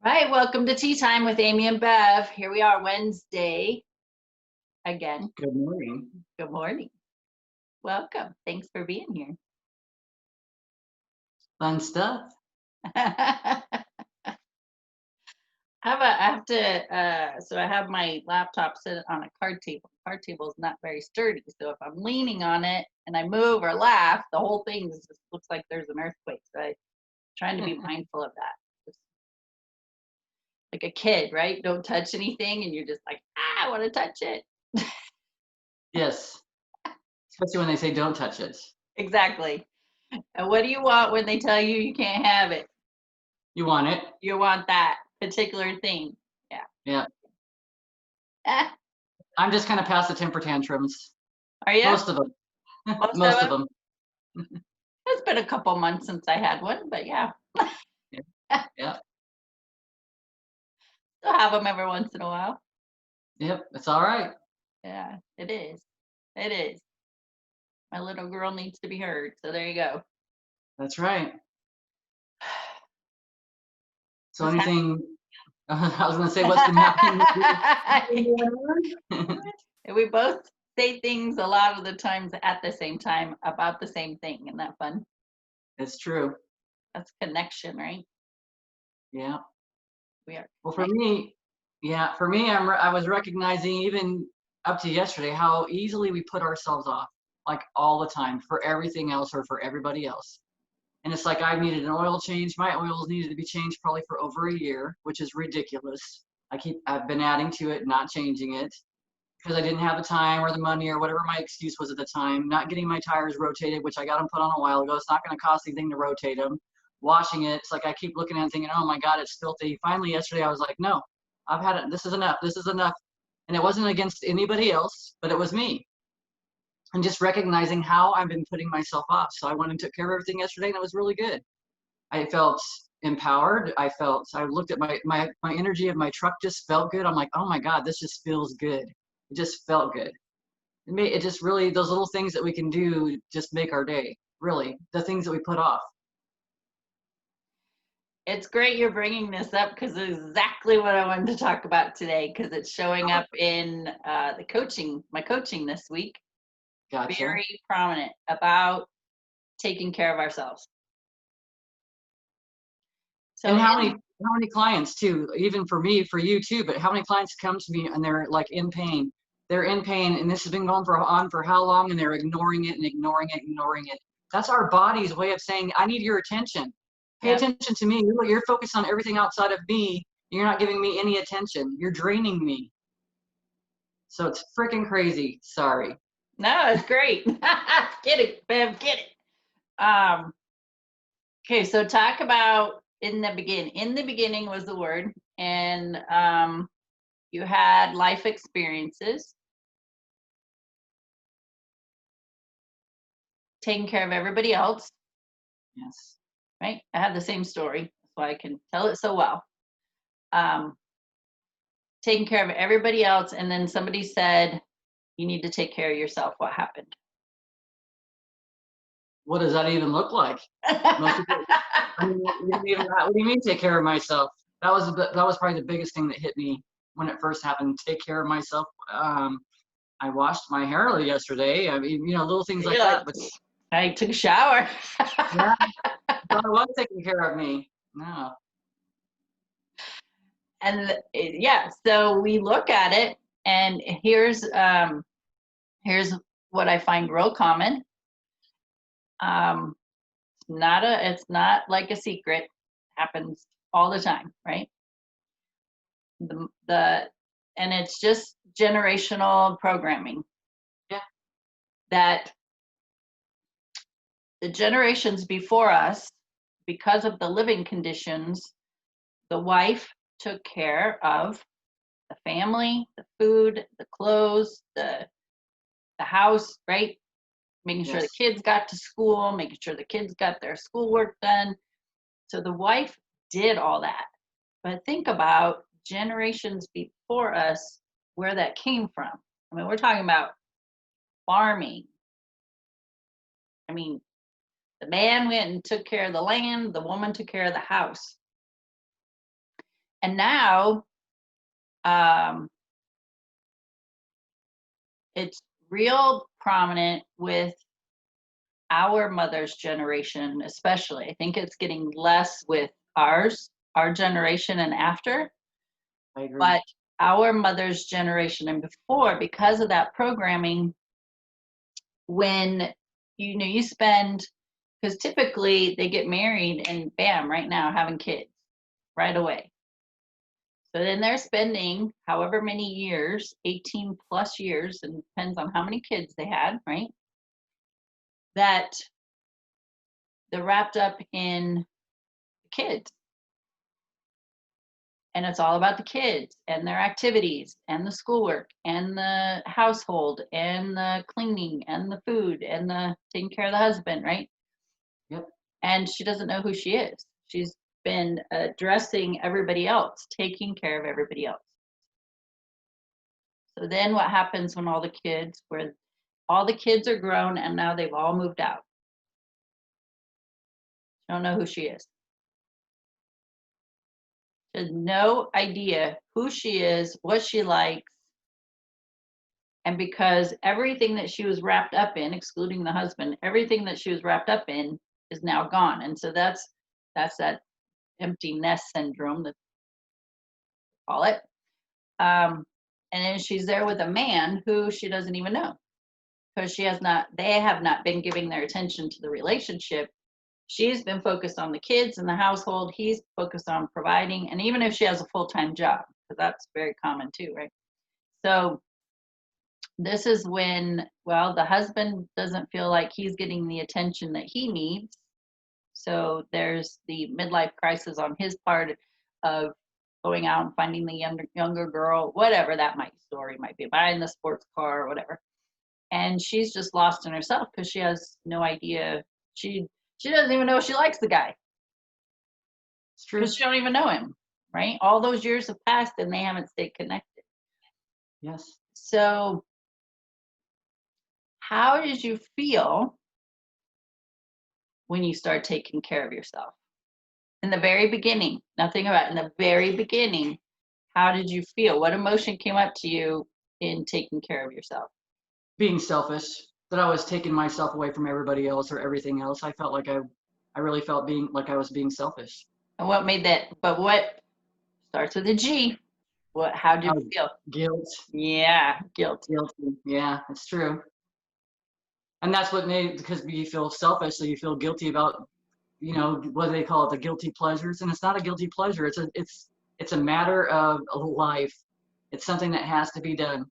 Hi, welcome to Tea Time with Amie and Bev. Here we are, Wednesday again. Good morning. Good morning. Welcome. Thanks for being here. Fun stuff. So I have my laptop sit on a card table. Card table is not very sturdy, so if I'm leaning on it and I move or laugh, the whole thing just looks like there's an earthquake. So I'm trying to be mindful of that. Just like a kid, right? Don't touch anything, and you're just like, I want to touch it. Yes. Especially when they say don't touch it. Exactly. And what do you want when they tell you you can't have it? You want it. You want that particular thing. Yeah. Yeah. Eh, I'm just kind of past the temper tantrums. are you? Most of them. Most Most of of them? them. It's been a couple months since I had one, but yeah. Yeah. Still have them every once in a while. Yep. It's all right. Yeah, it is. It is. My little girl needs to be heard. So there you go. That's right. So What's anything, I was going to say what's been happening with happening? you. We both say things a lot of the times at the same time about the same thing. Isn't that fun? It's true. That's connection, right? Yeah. We are. Well, for me, I was recognizing even up to yesterday how easily we put ourselves off, like all the time for everything else or for everybody else. And it's like I needed an oil change. My oils needed to be changed probably for over a year, which is ridiculous. I've been adding to it, not changing it because I didn't have the time or the money or whatever my excuse was at the time. Not getting my tires rotated, which I got them put on a while ago. It's not going to cost anything to rotate them. Washing it, it's like I keep looking at it and thinking, oh my God, it's filthy. Finally, yesterday, I was like, no, I've had it. This is enough. This is enough. And it wasn't against anybody else, but it was me. And just recognizing how I've been putting myself off. So I went and took care of everything yesterday, and it was really good. I felt empowered. I looked at my energy of my truck just felt good. I'm like, oh my God, this just feels good. It just felt good. It just really, those little things that we can do just make our day, really, the things that we put off. It's great you're bringing this up because it's exactly what I wanted to talk about today because it's showing up in my coaching this week. Gotcha. Very prominent about taking care of ourselves. So And how many clients too, even for me, for you too, but how many clients come to me and they're like in pain? They're in pain and this has been going on for how long, and they're ignoring it and ignoring it, ignoring it. That's our body's way of saying, I need your attention. Pay attention to me. You're focused on everything outside of me. You're not giving me any attention. You're draining me. So it's freaking crazy. Sorry. No, it's great. Get it, Bev, get it. Okay, so talk about in the beginning. In the beginning was the word, and you had life experiences, taking care of everybody else. Yes. Right? I have the same story, that's why I can tell it so well. Taking care of everybody else, and then somebody said, you need to take care of yourself. What happened? What does that even look like? Most people, I mean, what do you mean take care of myself? That was probably the biggest thing that hit me when it first happened. Take care of myself. I washed my hair yesterday. I mean, little things like that. But I took a shower. yeah, I thought I was taking care of me. No. And yeah, so we look at it, and here's what I find real common. It's not like a secret. Happens all the time, right? And it's just generational programming. Yeah. That the generations before us, because of the living conditions, the wife took care of the family, the food, the clothes, the house, right? Making sure the kids got to school, making sure the kids got their schoolwork done. So the wife did all that. But think about generations before us, where that came from. I mean, we're talking about farming. I mean, the man went and took care of the land, the woman took care of the house. And now um, it's real prominent with our mother's generation, especially. I think it's getting less with our generation and after, I agree. but our mother's generation and before, because of that programming, when you spend, because typically they get married and bam, right now having kids right away. So then they're spending however many years, 18 plus years, and depends on how many kids they had, right? That they're wrapped up in kids. And it's all about the kids and their activities and the schoolwork and the household and the cleaning and the food and the taking care of the husband, right? Yep. And she doesn't know who she is. She's been addressing everybody else, taking care of everybody else. So then what happens when all the kids are grown and now they've all moved out? She don't know who she is. She has no idea who she is, what she likes. And because everything that she was wrapped up in, excluding the husband, everything that she was wrapped up in is now gone. And so that's that empty nest syndrome that they call it. And then she's there with a man who she doesn't even know, because they have not been giving their attention to the relationship. She's been focused on the kids and the household. He's focused on providing. And even if she has a full-time job, because that's very common too, right? So this is when, well, the husband doesn't feel like he's getting the attention that he needs. So there's the midlife crisis on his part of going out and finding the younger girl, whatever that story might be, buying the sports car or whatever. And she's just lost in herself because she has no idea. She doesn't even know she likes the guy. It's true. Because she don't even know him, right? All those years have passed and they haven't stayed connected. Yes. So how did you feel when you start taking care of yourself? In the very beginning, nothing about in the very beginning, how did you feel? What emotion came up to you in taking care of yourself? Being selfish, that I was taking myself away from everybody else or everything else. I felt like I really felt being like I was being selfish. And what made that, but what starts with a G? How did you feel? Guilt. Yeah, guilt. Guilty. Yeah, it's true. And that's what made, because you feel selfish, so you feel guilty about, what do they call it, the guilty pleasures. And it's not a guilty pleasure. It's a matter of life. It's something that has to be done.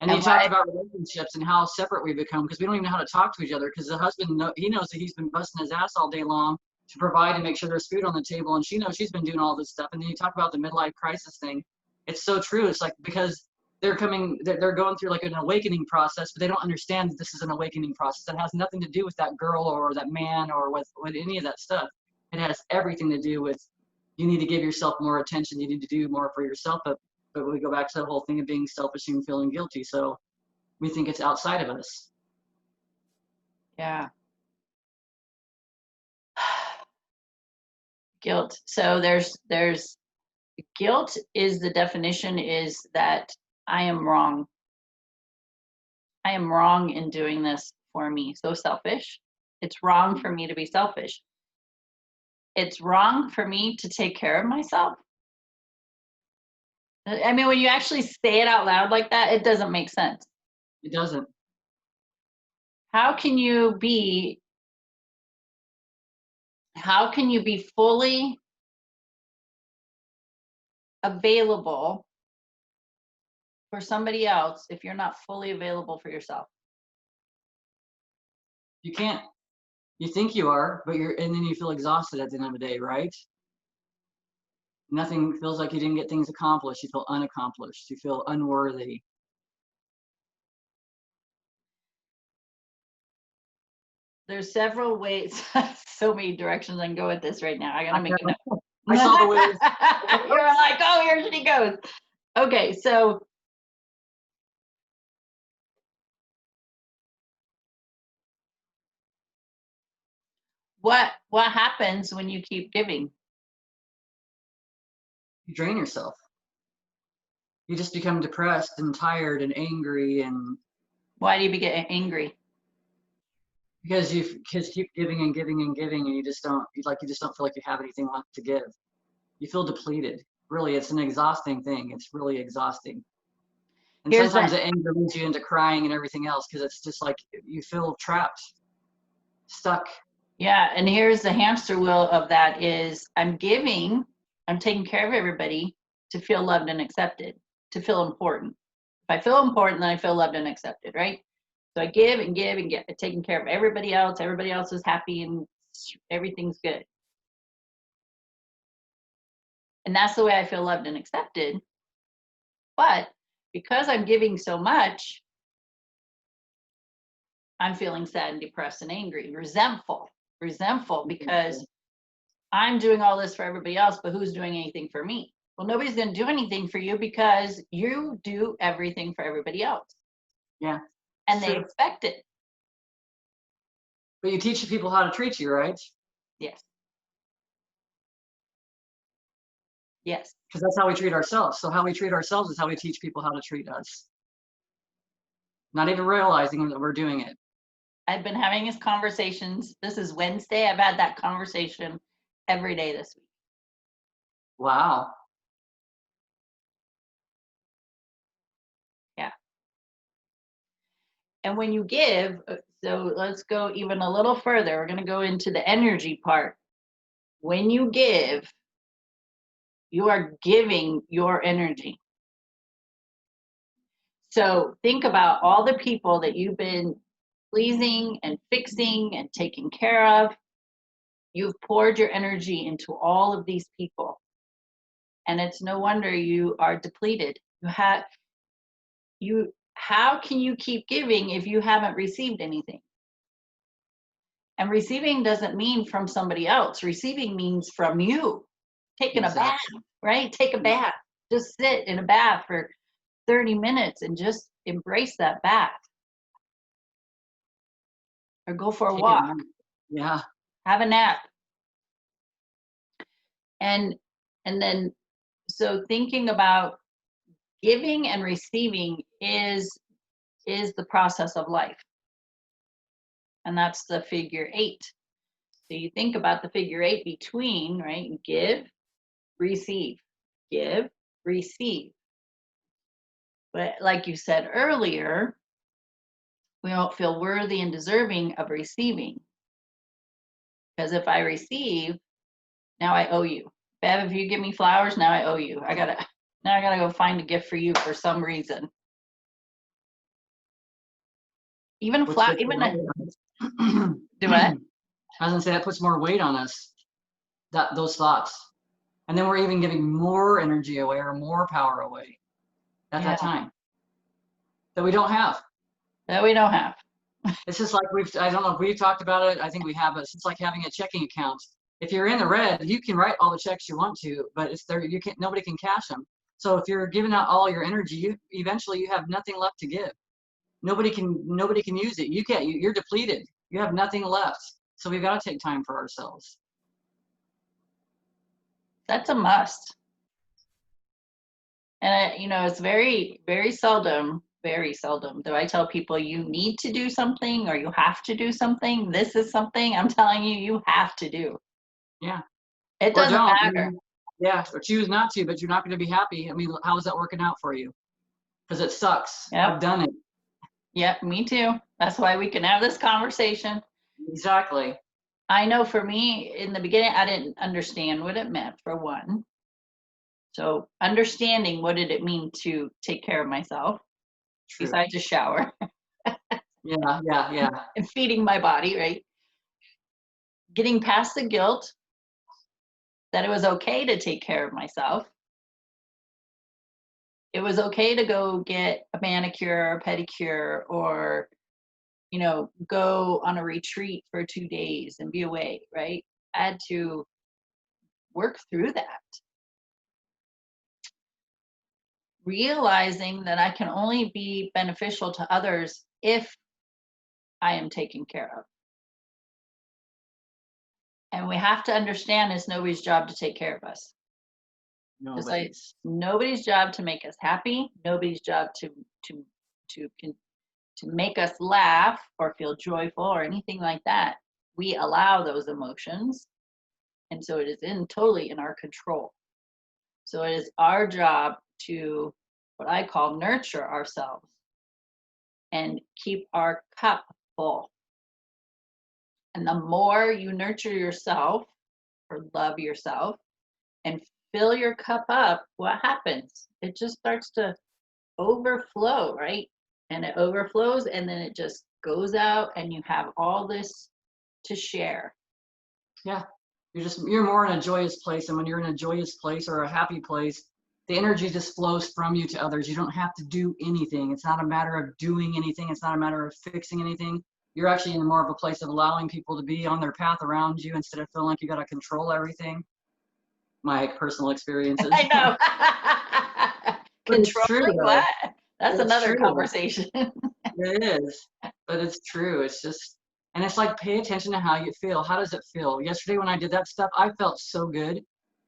And you And talked why? about relationships and how separate we become because we don't even know how to talk to each other, because the husband, he knows that he's been busting his ass all day long to provide and make sure there's food on the table, and she knows she's been doing all this stuff. And then you talk about the midlife crisis thing. It's so true. It's like, because they're going through like an awakening process, but they don't understand that this is an awakening process that has nothing to do with that girl or that man or with any of that stuff. It has everything to do with, you need to give yourself more attention. You need to do more for yourself. But we go back to the whole thing of being selfish and feeling guilty. So we think it's outside of us. Yeah. Guilt. So there's guilt is the definition is that I am wrong. I am wrong in doing this for me. So selfish. It's wrong for me to be selfish. It's wrong for me to take care of myself. I mean, when you actually say it out loud like that, it doesn't make sense. It doesn't. How can you be fully available for somebody else if you're not fully available for yourself? You can't. You think you are, and then you feel exhausted at the end of the day, right? Nothing feels like you didn't get things accomplished. You feel unaccomplished. You feel unworthy. There's several ways, so many directions I can go with this right now. I gotta make a note. I saw the ways. You're like, oh, here she goes. Okay, so what happens when you keep giving? you drain yourself. You just become depressed and tired and angry, and Why do you get angry? because you keep giving and giving and giving, and you just don't feel like you have anything left to give. You feel depleted. Really, it's an exhausting thing. It's really exhausting. And Here's sometimes the the anger leads you into crying and everything else because it's just like you feel trapped, stuck. Yeah, and here's the hamster wheel of that is I'm giving, I'm taking care of everybody to feel loved and accepted, to feel important. If I feel important, then I feel loved and accepted, right? So I give and give and get taking care of everybody else. Everybody else is happy and everything's good. And that's the way I feel loved and accepted. But because I'm giving so much, I'm feeling sad and depressed and angry, resentful because I'm doing all this for everybody else, but who's doing anything for me? Well, nobody's going to do anything for you because you do everything for everybody else. Yeah. And they True. expect it. But you teach people how to treat you, right? Yes. Yes. Because that's how we treat ourselves. So how we treat ourselves is how we teach people how to treat us. Not even realizing that we're doing it. I've been having these conversations. This is Wednesday. I've had that conversation every day this week. Wow. Yeah. And when you give, so let's go even a little further. We're going to go into the energy part. When you give, you are giving your energy. So think about all the people that you've been pleasing and fixing and taking care of. You've poured your energy into all of these people. And it's no wonder you are depleted. How can you keep giving if you haven't received anything? And receiving doesn't mean from somebody else. Receiving means from you. Taking a bath, Exactly. right? Take a bath. Just sit in a bath for 30 minutes and just embrace that bath. Or go for a walk. Yeah. Have a nap. And then so thinking about giving and receiving is the process of life. And that's the figure 8. So you think about the figure 8 between, right? Give, receive, give, receive. But like you said earlier, we don't feel worthy and deserving of receiving. Because if I receive, now I owe you. Bev, if you give me flowers, now I owe you. I gotta go find a gift for you for some reason. Even Which puts even more weight on us. do what? I was gonna say that puts more weight on us. Those thoughts. And then we're even giving more energy away or more power away at Yeah, that time that we don't have. that we don't have. It's just like I don't know if we've talked about it. I think we have, but it's like having a checking account. If you're in the red, you can write all the checks you want to, but it's there, nobody can cash them. So if you're giving out all your energy, eventually you have nothing left to give. Nobody can use it. You can't, you're depleted. You have nothing left. So we've got to take time for ourselves. That's a must. And it's very, very seldom do I tell people you need to do something or you have to do something. This is something I'm telling you, you have to do. Yeah. It Or doesn't don't. matter. Yeah. Or choose not to, but you're not going to be happy. I mean, how is that working out for you? Because it sucks. Yep. I've done it. Yep, me too. That's why we can have this conversation. Exactly. I know for me, in the beginning, I didn't understand what it meant, for one. So understanding what did it mean to take care of myself, True. besides a shower Yeah. and feeding my body, right? Getting past the guilt that it was okay to take care of myself. It was okay to go get a manicure or pedicure or, go on a retreat for 2 days and be away, right? I had to work through that. Realizing that I can only be beneficial to others if I am taken care of. And we have to understand it's nobody's job to take care of us. Just like Nobody's. nobody's job to make us happy, nobody's job to to con- to make us laugh or feel joyful or anything like that. We allow those emotions, and so it is in totally in our control. So it is our job to what I call nurture ourselves and keep our cup full. And the more you nurture yourself or love yourself and fill your cup up, what happens? It just starts to overflow, right? And it overflows and then it just goes out and you have all this to share. Yeah. You're more in a joyous place. And when you're in a joyous place or a happy place, the energy just flows from you to others. You don't have to do anything. It's not a matter of doing anything. It's not a matter of fixing anything. You're actually in more of a place of allowing people to be on their path around you instead of feeling like you got to control everything. My personal experiences. I know. But it's true Controlling though. what? That's It's another true. conversation. It is, but it's true. It's just, and it's like pay attention to how you feel. How does it feel? Yesterday when I did that stuff, I felt so good.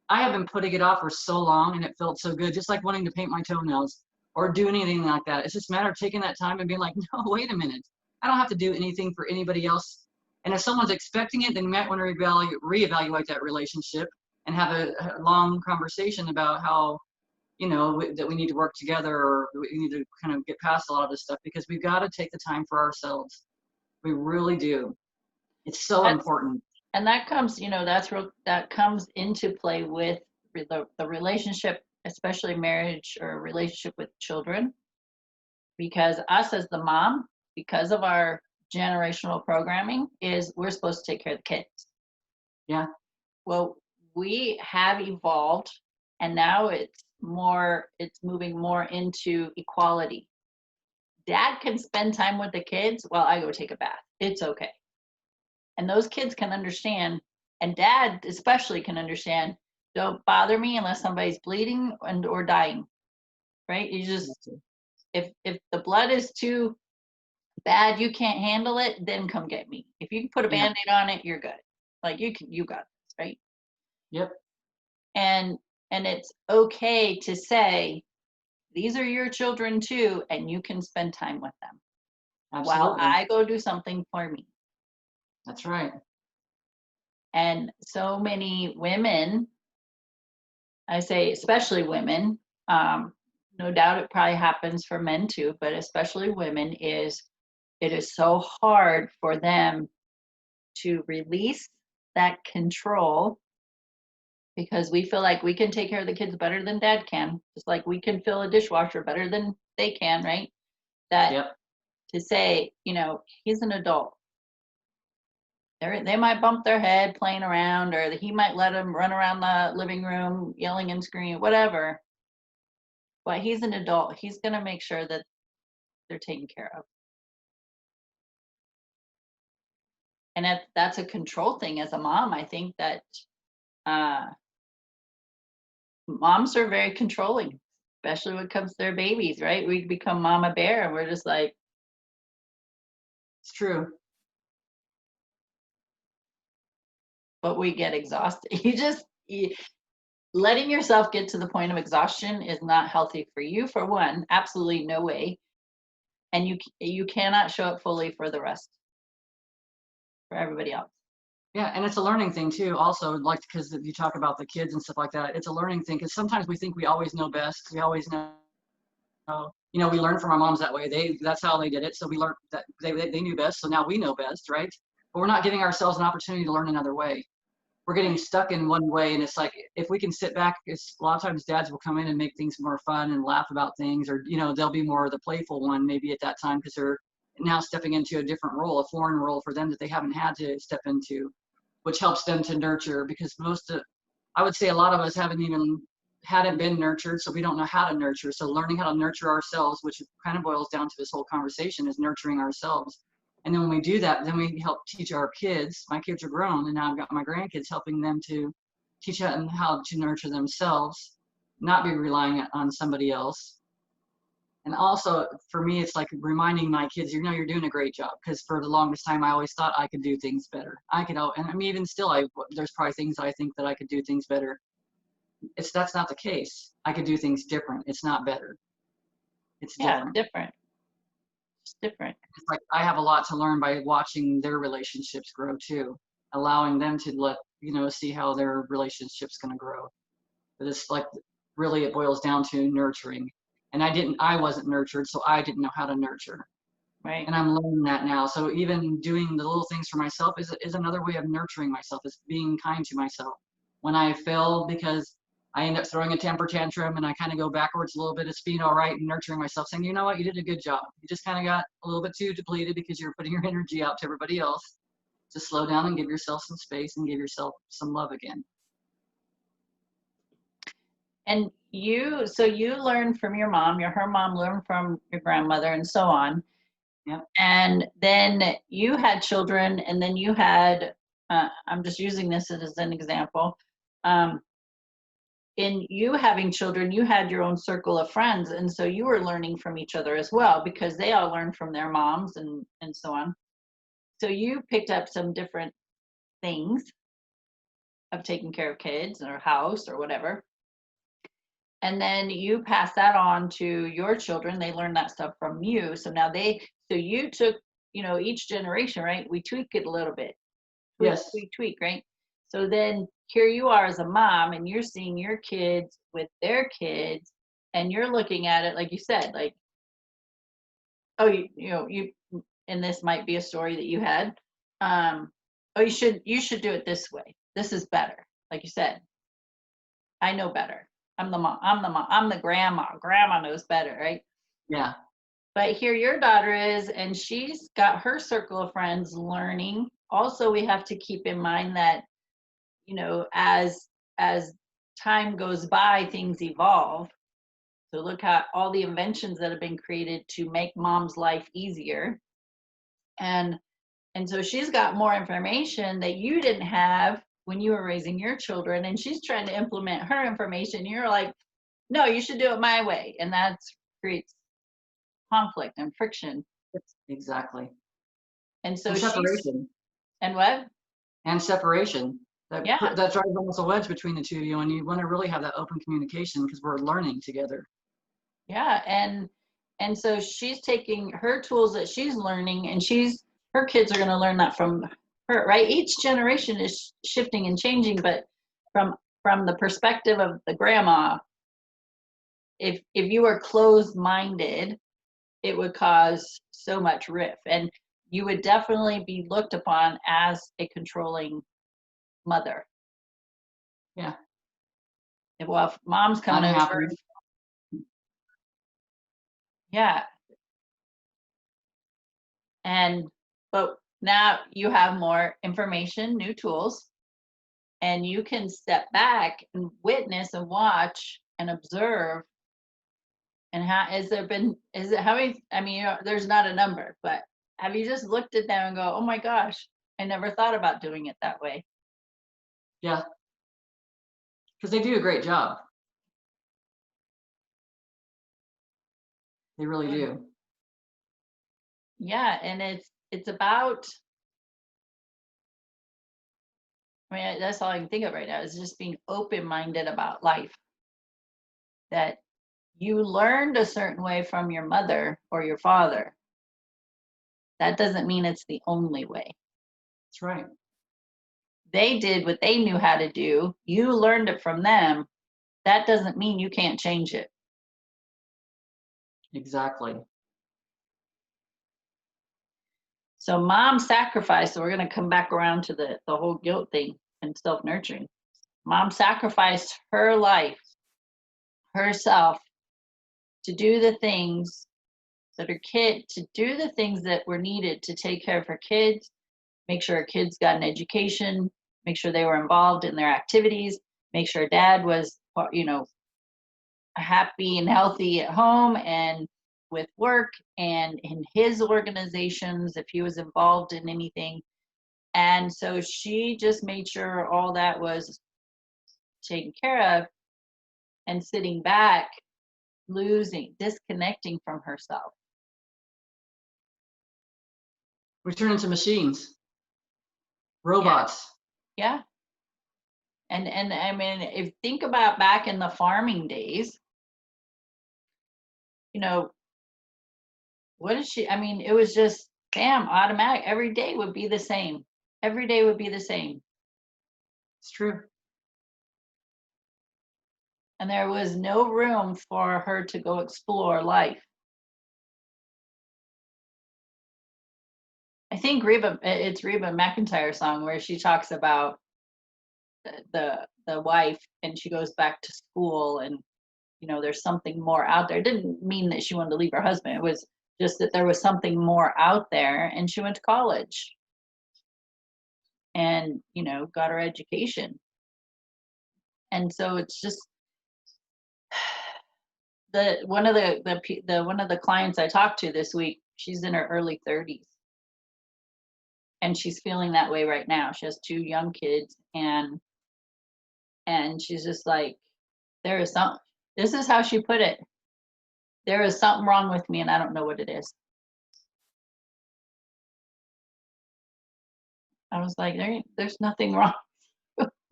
I have been putting it off for so long and it felt so good, just like wanting to paint my toenails or do anything like that. It's just a matter of taking that time and being like, no, wait a minute. I don't have to do anything for anybody else. And if someone's expecting it, then you might want to reevaluate that relationship and have a long conversation about how, that we need to work together or we need to kind of get past a lot of this stuff because we've got to take the time for ourselves. We really do. It's so That's important. and that comes, that's real that comes into play with the relationship, especially marriage or relationship with children, because us as the mom, because of our generational programming, is we're supposed to take care of the kids. Yeah. Well, we have evolved and now it's moving more into equality. Dad can spend time with the kids while I go take a bath. It's okay. And those kids can understand, and dad especially can understand, don't bother me unless somebody's bleeding and or dying. Right? You just if the blood is too bad, you can't handle it, then come get me. If you can put a Yeah. band-aid on it, you're good. Like you got this, right? Yep. And it's okay to say, these are your children too, and you can spend time with them while Absolutely. I go do something for me. That's right. And so many women, I say especially women, no doubt it probably happens for men too, but especially women, it is so hard for them to release that control because we feel like we can take care of the kids better than dad can, just like we can fill a dishwasher better than they can, right? That Yep. to say, he's an adult. They might bump their head playing around, or he might let them run around the living room yelling and screaming, whatever. But he's an adult. He's going to make sure that they're taken care of. And that's a control thing as a mom. I think that uh, moms are very controlling, especially when it comes to their babies, right? We become mama bear and we're just like, It's true. but we get exhausted. Letting yourself get to the point of exhaustion is not healthy for you, for one, absolutely no way. And you cannot show up fully for the rest, for everybody else. Yeah. And it's a learning thing too, also, like, because if you talk about the kids and stuff like that, it's a learning thing because sometimes we think we always know best. We always know, we learn from our moms that way. That's how they did it. So we learned that they knew best. So now we know best, right? But we're not giving ourselves an opportunity to learn another way. We're getting stuck in one way. And it's like, if we can sit back, it's a lot of times dads will come in and make things more fun and laugh about things, or, they'll be more the playful one maybe at that time because they're now stepping into a different role, a foreign role for them that they haven't had to step into, which helps them to nurture because I would say a lot of us hadn't been nurtured, so we don't know how to nurture. So learning how to nurture ourselves, which kind of boils down to this whole conversation, is nurturing ourselves. And then when we do that, then we help teach our kids. My kids are grown, and now I've got my grandkids helping them to teach them how to nurture themselves, not be relying on somebody else. And also for me, it's like reminding my kids, you're doing a great job. Because for the longest time, I always thought I could do things better. And I mean, even still, there's probably things I think that I could do things better. that's not the case. I could do things different. It's not better. It's Yeah, different. different. It's different. It's like I have a lot to learn by watching their relationships grow too, allowing them to see how their relationship's going to grow. But it's like really it boils down to nurturing. And I wasn't nurtured, so I didn't know how to nurture. Right. And I'm learning that now. So even doing the little things for myself is another way of nurturing myself, is being kind to myself. When I fail because I end up throwing a temper tantrum and I kind of go backwards a little bit, it's being all right and nurturing myself, saying, you know what, you did a good job. You just kind of got a little bit too depleted because you're putting your energy out to everybody else. Just slow down and give yourself some space and give yourself some love again. And so you learned from your mom, her mom learned from your grandmother, and so on. Yep. And then you had children, and then you had, I'm just using this as an example. In you having children, you had your own circle of friends. And so you were learning from each other as well, because they all learned from their moms and so on. So you picked up some different things of taking care of kids or house or whatever. And then you pass that on to your children. They learn that stuff from you. So now so you took, each generation, right? We tweak it a little bit. Yes. Tweak, right? So then here you are as a mom, and you're seeing your kids with their kids, and you're looking at it, like you said, like, oh, and this might be a story that you had. Oh, you should do it this way. This is better. Like you said, I know better. I'm the mom. I'm the grandma. Grandma knows better, right? Yeah. But here your daughter is, and she's got her circle of friends learning. Also, we have to keep in mind that, as time goes by, things evolve. So look at all the inventions that have been created to make mom's life easier. And so she's got more information that you didn't have when you were raising your children, and she's trying to implement her information. You're like, no, you should do it my way. And that creates conflict and friction. Exactly. And so And separation. And what? And separation. Yeah. That drives almost a wedge between the two of you, and you want to really have that open communication because we're learning together. Yeah. And so she's taking her tools that she's learning, and her kids are going to learn that from her, right? Each generation is shifting and changing, but from the perspective of the grandma, if you were closed-minded, it would cause so much rift, and you would definitely be looked upon as a controlling mother. Yeah. Well, if mom's coming Unhappy. over, yeah. But now you have more information, new tools, and you can step back and witness and watch and observe. And how many, I mean, there's not a number, but have you just looked at them and go, oh my gosh, I never thought about doing it that way? Yeah. Because they do a great job. They really do. Yeah. And it's about, I mean, that's all I can think of right now, is just being open-minded about life. That you learned a certain way from your mother or your father. That doesn't mean it's the only way. That's right. They did what they knew how to do. You learned it from them. That doesn't mean you can't change it. Exactly. So mom sacrificed, so we're going to come back around to the whole guilt thing and self-nurturing. Mom sacrificed her life, herself, to do the things to do the things that were needed to take care of her kids, make sure her kids got an education, make sure they were involved in their activities, make sure dad was, happy and healthy at home and with work and in his organizations if he was involved in anything. And so she just made sure all that was taken care of, and sitting back, disconnecting from herself. We turn into machines, robots. Yeah. And I mean, if think about back in the farming days, you know, what is she? I mean, it was just bam, automatic. Every day would be the same. Every day would be the same. It's true. And there was no room for her to go explore life. I think it's Reba McEntire's song where she talks about the wife and she goes back to school and there's something more out there. It didn't mean that she wanted to leave her husband. It was just that there was something more out there and she went to college and got her education. And so it's just one of the clients I talked to this week, she's in her early 30s and she's feeling that way right now. She has 2 young kids and she's just like, this is how she put it, there is something wrong with me and I don't know what it is. I was like, there's nothing wrong.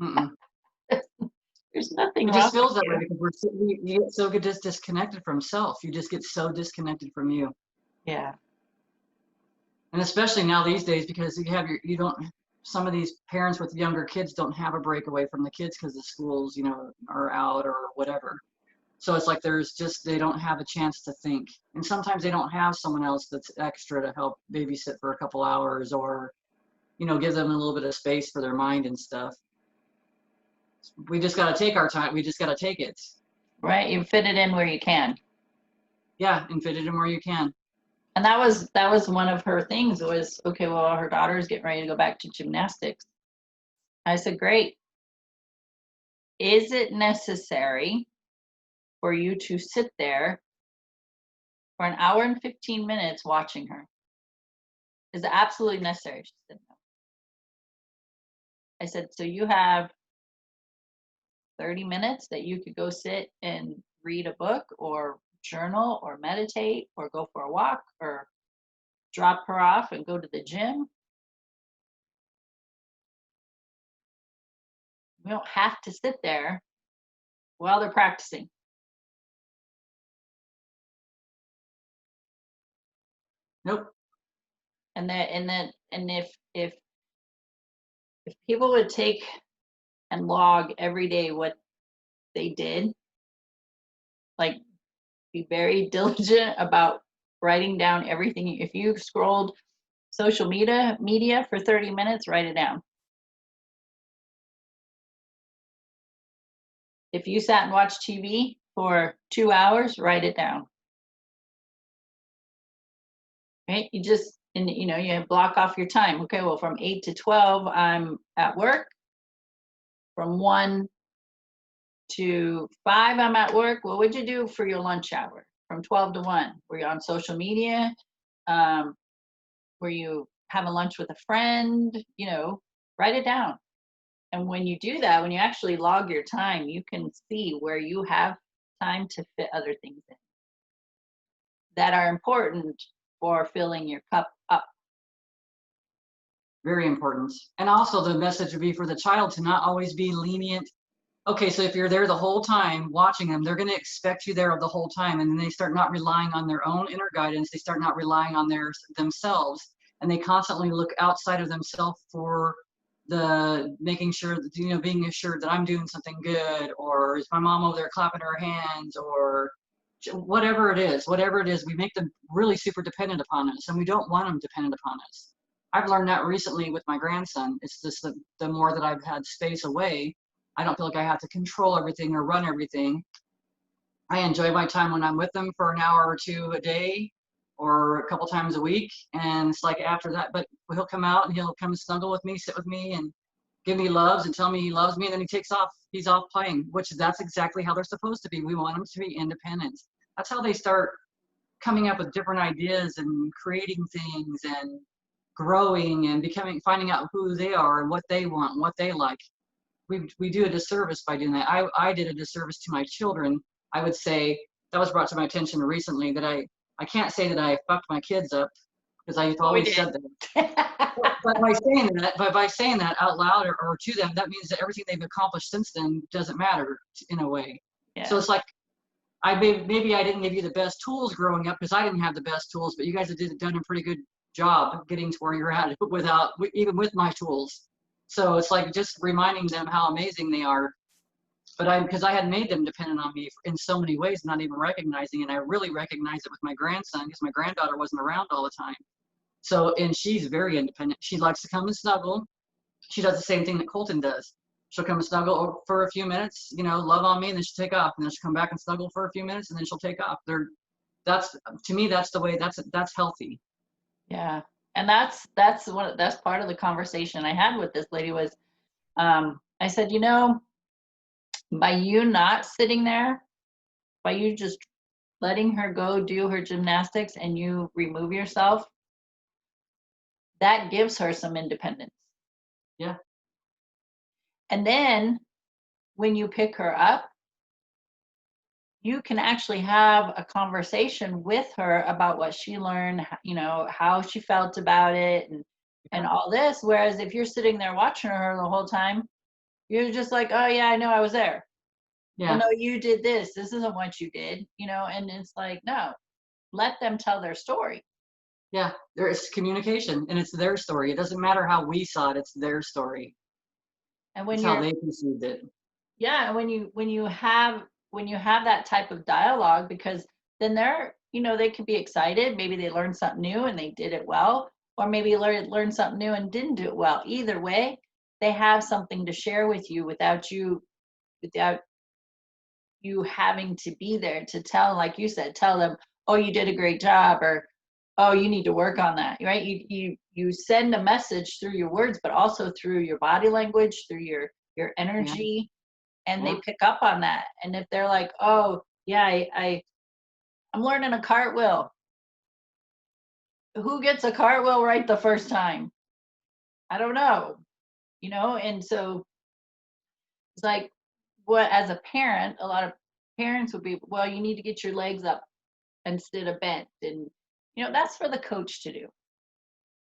Mm-mm. There's nothing It wrong just feels with that way you. because you get so just disconnected from self. You just get so disconnected from you. Yeah. And especially now these days, because some of these parents with younger kids don't have a break away from the kids because the schools, are out or whatever. So it's like they don't have a chance to think. And sometimes they don't have someone else that's extra to help babysit for a couple hours or, give them a little bit of space for their mind and stuff. We just got to take our time. We just got to take it. Right. You fit it in where you can. Yeah. And fit it in where you can. And that was one of her things was, okay, well, her daughter's getting ready to go back to gymnastics. I said, great. Is it necessary for you to sit there for an hour and 15 minutes watching her? Is it absolutely necessary? She said, no. I said, so you have 30 minutes that you could go sit and read a book or journal or meditate or go for a walk or drop her off and go to the gym. We don't have to sit there while they're practicing. Nope. And if people would take and log every day what they did, like be very diligent about writing down everything. If you scrolled social media for 30 minutes, write it down. If you sat and watched TV for 2 hours, write it down. Right? You block off your time. Okay, well, from 8 to 12, I'm at work. From 1 to 5, I'm at work. Well, what'd you do for your lunch hour? From 12 to 1, were you on social media? Were you having lunch with a friend? Write it down. And when you do that, when you actually log your time, you can see where you have time to fit other things in that are important for filling your cup up. Very important. And also the message would be for the child to not always be lenient. Okay, so if you're there the whole time watching them, they're going to expect you there the whole time. And then they start not relying on their own inner guidance. They start not relying on themselves. And they constantly look outside of themselves for the making sure that, being assured that I'm doing something good, or is my mom over there clapping her hands, or whatever it is, we make them really super dependent upon us. And we don't want them dependent upon us. I've learned that recently with my grandson. It's just the more that I've had space away, I don't feel like I have to control everything or run everything. I enjoy my time when I'm with them for an hour or 2 a day or a couple times a week. And it's like after that, but he'll come out and he'll come and snuggle with me, sit with me and give me loves and tell me he loves me. And then he takes off, he's off playing, which that's exactly how they're supposed to be. We want them to be independent. That's how they start coming up with different ideas and creating things and growing and finding out who they are and what they want, what they like. We do a disservice by doing that. I did a disservice to my children. I would say that was brought to my attention recently that I can't say that I fucked my kids up because I Oh, we always did. said that. But by saying that out loud or to them, that means that everything they've accomplished since then doesn't matter in a way. So Yeah. it's like maybe I didn't give you the best tools growing up because I didn't have the best tools, but you guys have done a pretty good job getting to where you're at without even with my tools. So it's like just reminding them how amazing they are. But because I had made them dependent on me in so many ways, not even recognizing, and I really recognized it with my grandson because my granddaughter wasn't around all the time. So, and she's very independent. She likes to come and snuggle. She does the same thing that Colton does. She'll come and snuggle for a few minutes, love on me, and then she'll take off, and then she'll come back and snuggle for a few minutes, and then she'll take off. That's to me, that's the way. That's healthy. Yeah. And that's part of the conversation I had with this lady was, I said, by you not sitting there, by you just letting her go do her gymnastics and you remove yourself, that gives her some independence. Yeah, And then when you pick her up, you can actually have a conversation with her about what she learned, how she felt about it and yeah, all this. Whereas if you're sitting there watching her the whole time, you're just like, oh yeah, I know I was there. Well, yeah, no, you did this. This isn't what you did, and it's like, no, let them tell their story. yeah. There is communication, and it's their story. It doesn't matter how we saw it; it's their story. And when It's how you're they conceived it. Yeah, when you have that type of dialogue, because then they could be excited, maybe they learned something new and they did it well, or maybe learn something new and didn't do it well. Either way, they have something to share with you without you having to be there to tell, like you said, tell them, oh, you did a great job, or oh, you need to work on that, right? You send a message through your words, but also through your body language, through your Yeah, energy, and yeah, they pick up on that. And if they're like, oh yeah, I'm learning a cartwheel. Who gets a cartwheel right the first time? I don't know. And so it's like, what, as a parent, a lot of parents would be, well, you need to get your legs up instead of bent. And that's for the coach to do,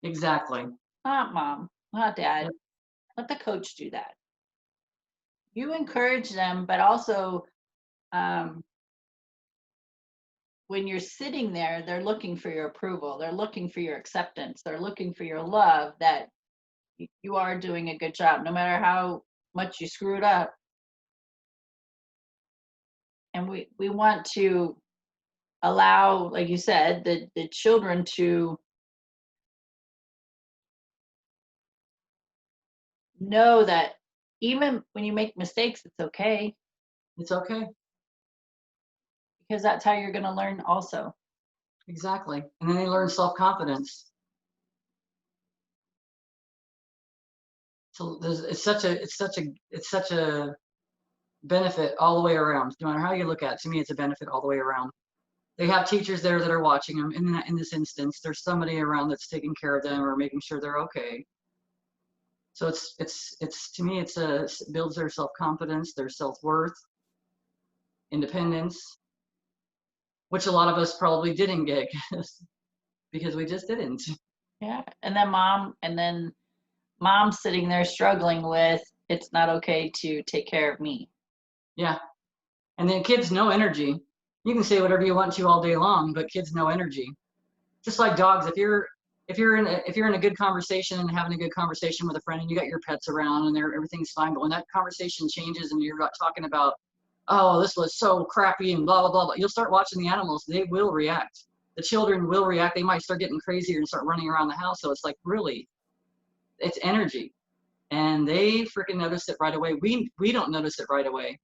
exactly. not mom, not dad. Yep, Let the coach do that. You encourage them, but also, um, when you're sitting there, they're looking for your approval. They're looking for your acceptance. They're looking for your love, that you are doing a good job, no matter how much you screw it up. And we want to allow, like you said, the children to know that even when you make mistakes, it's okay, it's okay. because that's how you're going to learn also. Exactly. And then they learn self-confidence. So it's such a benefit all the way around. No matter how you look at it, to me, it's a benefit all the way around. They have teachers there that are watching them. In this instance, there's somebody around that's taking care of them or making sure they're okay. So it's to me, it builds their self-confidence, their self-worth, independence, which a lot of us probably didn't get because we just didn't. Yeah. And then mom sitting there struggling with, it's not okay to take care of me. Yeah. And then kids know energy. You can say whatever you want to all day long, but kids know energy. Just like dogs, if you're in a good conversation and having a good conversation with a friend and you got your pets around and everything's fine, but when that conversation changes and you're not talking about, oh, this was so crappy and blah blah blah, you'll start watching the animals. They will react. The children will react. They might start getting crazier and start running around the house. So it's like, really, it's energy, and they freaking notice it right away. We don't notice it right away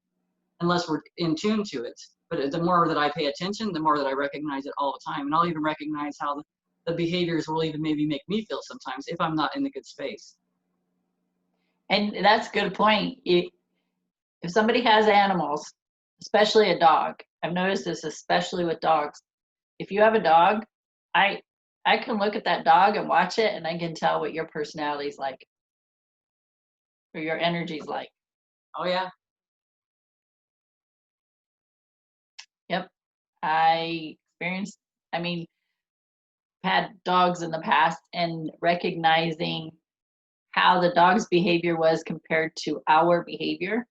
unless we're in tune to it. But the more that I pay attention, the more that I recognize it all the time. And I'll even recognize how the behaviors will even maybe make me feel sometimes if I'm not in the good space. And that's a good point. If somebody has animals, especially a dog, I've noticed this especially with dogs. If you have a dog, I I can look at that dog and watch it, and I can tell what your personality's like, or your energy's like. Oh yeah, Yep. I experienced, I mean, had dogs in the past and recognizing how the dog's behavior was compared to our behavior.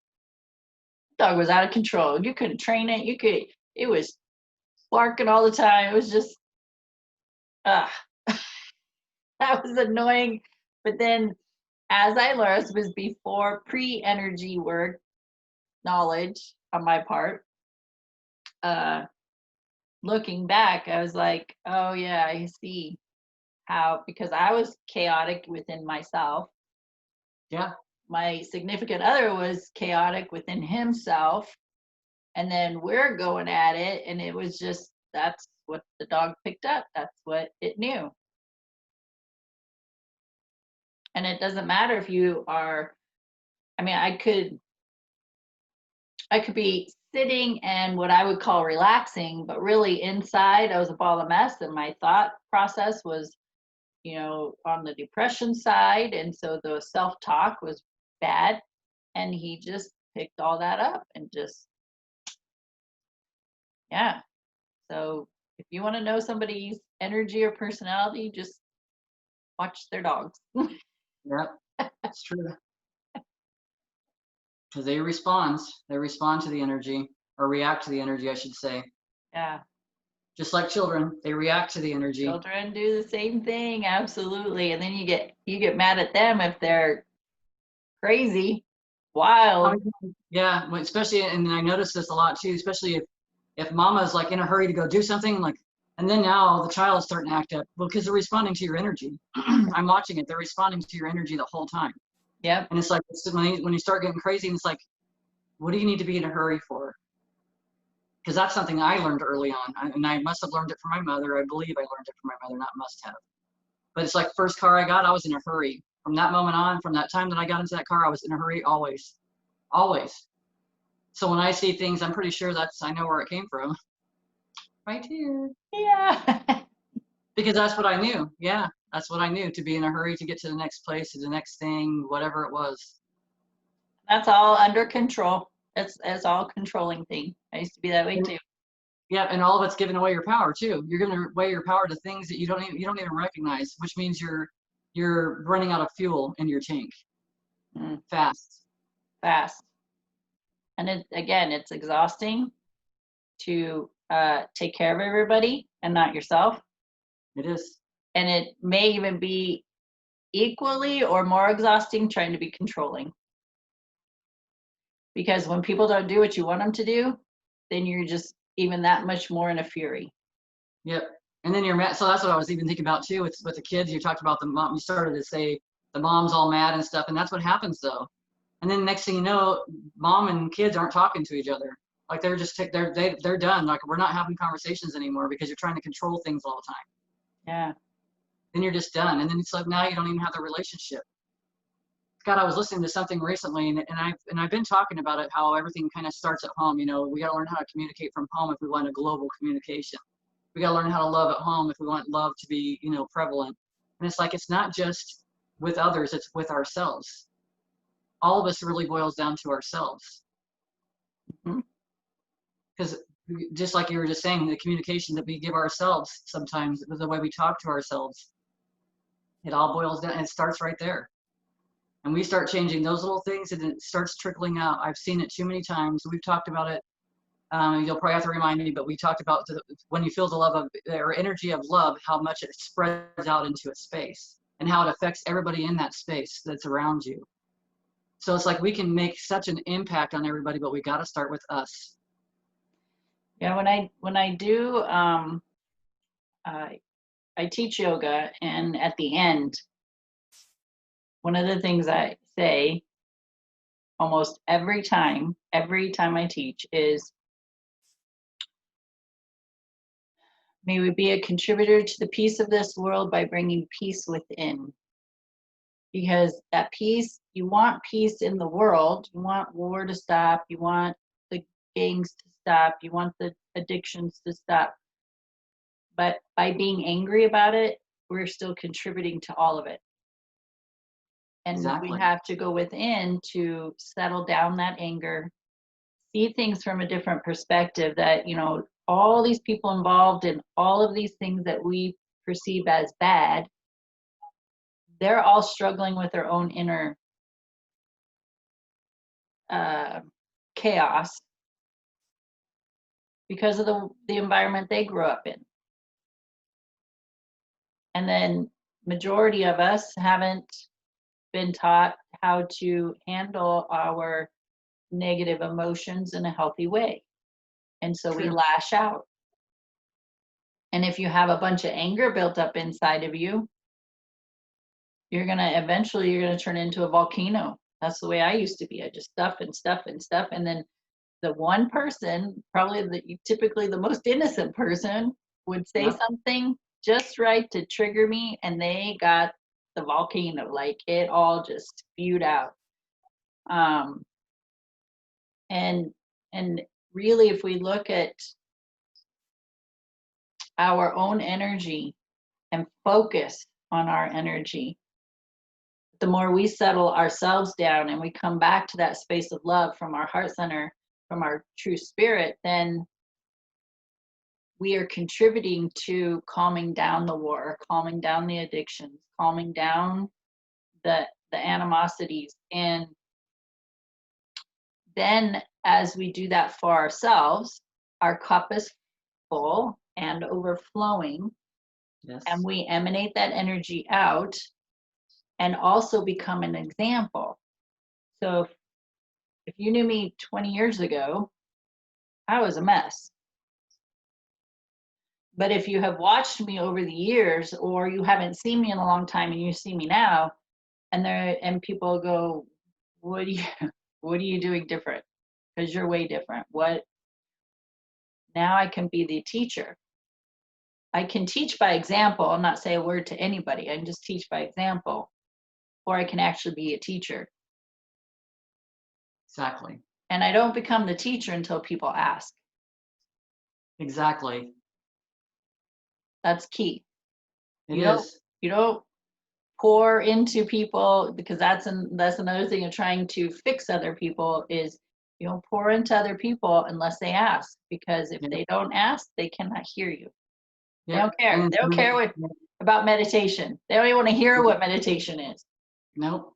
Dog was out of control. You couldn't train it. It was barking all the time. It was just, ah, that was annoying. But then as I learned, this was before pre-energy work knowledge on my part. Uh, Looking back, I was like, oh yeah, I see how, because I was chaotic within myself. Yeah. My significant other was chaotic within himself. And then we're going at it. And it was just, that's what the dog picked up. That's what it knew. And it doesn't matter if you are, I mean, I could be sitting and what I would call relaxing, but really inside I was a ball of mess and my thought process was, on the depression side. And so the self-talk was bad. And he just picked all that up and just, yeah. So if you want to know somebody's energy or personality, just watch their dogs. Yeah. It's true. Because they respond. They respond to the energy, or react to the energy, I should say. Yeah. Just like children, they react to the energy. Children do the same thing, absolutely. And then you get mad at them if they're crazy, wild. Yeah, especially, and I notice this a lot too, especially if mama's like in a hurry to go do something, like, and then now the child's starting to act up. Well, because they're responding to your energy. I'm watching it. They're responding to your energy the whole time. Yep. And it's like, when you start getting crazy, and it's like, what do you need to be in a hurry for? Because that's something I learned early on. And I must have learned it from my mother. I believe I learned it from my mother, not must have. But it's like, first car I got, I was in a hurry. From that moment on, from that time that I got into that car, I was in a hurry always. Always. So when I see things, I'm pretty sure I know where it came from. Right here. Yeah. Because that's what I knew. Yeah, that's what I knew, to be in a hurry to get to the next place, to the next thing, whatever it was. That's all under control. It's all controlling thing. I used to be that way too. Yeah, and all of it's giving away your power too. You're giving away your power to things that you don't even recognize, which means you're running out of fuel in your tank fast. Fast. And it's exhausting to take care of everybody and not yourself. It is. And it may even be equally or more exhausting trying to be controlling. Because when people don't do what you want them to do, then you're just even that much more in a fury. Yep. And then you're mad. So that's what I was even thinking about too. With the kids, you talked about the mom. You started to say the mom's all mad and stuff, and that's what happens though. And then next thing you know, mom and kids aren't talking to each other. Like they're done. Like, we're not having conversations anymore because you're trying to control things all the time. Yeah. Then you're just done. And then it's like, now you don't even have the relationship. God, I was listening to something recently, and I've been talking about it, how everything kind of starts at home. We got to learn how to communicate from home if we want a global communication. We got to learn how to love at home if we want love to be, prevalent. And it's like, it's not just with others, it's with ourselves. All of us really boils down to ourselves. Because just like you were just saying, the communication that we give ourselves sometimes, the way we talk to ourselves, it all boils down, and it starts right there. And we start changing those little things, and it starts trickling out. I've seen it too many times. We've talked about it. You'll probably have to remind me, but we talked about when you feel the love of, or energy of love, how much it spreads out into a space and how it affects everybody in that space that's around you. So it's like we can make such an impact on everybody, but we got to start with us. Yeah. When I do, I teach yoga, and at the end, one of the things I say almost every time I teach is, may we be a contributor to the peace of this world by bringing peace within. Because that peace, you want peace in the world, you want war to stop, you want the gangs to stop, you want the addictions to stop. But by being angry about it, we're still contributing to all of it. And Exactly. we have to go within to settle down that anger, see things from a different perspective, that, all these people involved in all of these things that we perceive as bad, they're all struggling with their own inner uh, chaos because of the environment they grew up in. And then majority of us haven't been taught how to handle our negative emotions in a healthy way. And so we True. lash out. And if you have a bunch of anger built up inside of you, you're gonna turn into a volcano. That's the way I used to be. I just stuff and stuff and stuff. And then the one person, probably typically the most innocent person, would say Yep. something just right to trigger me, and they got the volcano, like it all just spewed out. Um, and and really, if we look at our own energy and focus on our energy, the more we settle ourselves down and we come back to that space of love from our heart center, from our true spirit, then we are contributing to calming down the war, calming down the addictions, calming down the animosities. And then as we do that for ourselves, our cup is full and overflowing, Yes. and we emanate that energy out and also become an example. So if you knew me 20 years ago, I was a mess. But if you have watched me over the years, or you haven't seen me in a long time and you see me now, and people go, what are you what are you doing different? Because you're way different. What? Now I can be the teacher. I can teach by example and not say a word to anybody. I can just teach by example, or I can actually be a teacher. Exactly. And I don't become the teacher until people ask. Exactly. That's key. It is. You don't pour into people, because that's another thing of trying to fix other people, is you don't pour into other people unless they ask, because if Yep. they don't ask, they cannot hear you. They Yep. don't care. And They don't care about meditation. They don't even want to hear what meditation is. nope.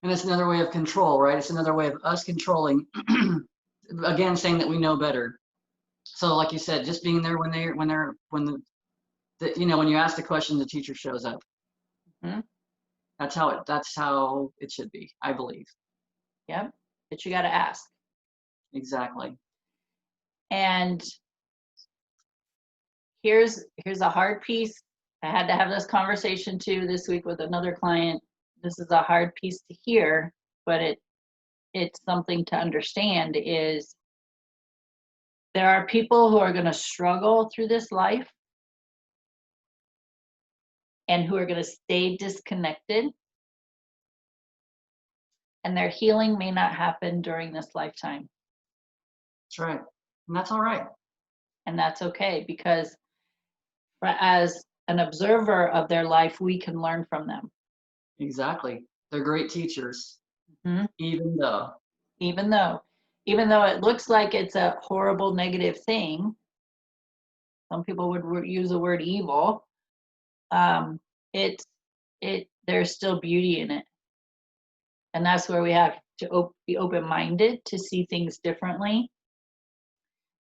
And it's another way of control, right? It's another way of us controlling. Again, saying that we know better. So, like you said, just being there when when you ask the question, the teacher shows up. Hmm. That's how it should be, I believe. Yep. But you got to ask. Exactly. And here's a hard piece. I had to have this conversation too this week with another client. This is a hard piece to hear, but it's something to understand, is there are people who are going to struggle through this life and who are going to stay disconnected, and their healing may not happen during this lifetime. That's right. And that's all right. And that's okay, because as an observer of their life, we can learn from them. Exactly. They're great teachers. Mm-hmm. Even though it looks like it's a horrible negative thing, some people would use the word evil, there's still beauty in it. And that's where we have to be open-minded to see things differently.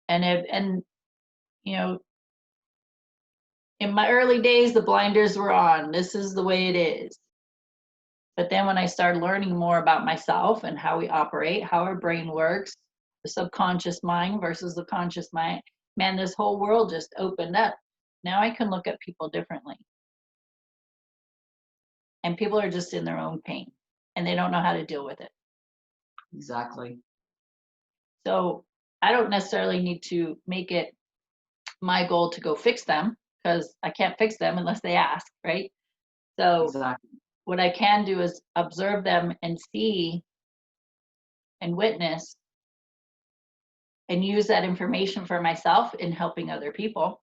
And you know, in my early days, the blinders were on. This is the way it is. But then when I started learning more about myself and how we operate, how our brain works, the subconscious mind versus the conscious mind, man, this whole world just opened up. Now I can look at people differently. And people are just in their own pain and they don't know how to deal with it. exactly. So I don't necessarily need to make it my goal to go fix them, because I can't fix them unless they ask, right? So Exactly. what I can do is observe them and see and witness and use that information for myself in helping other people.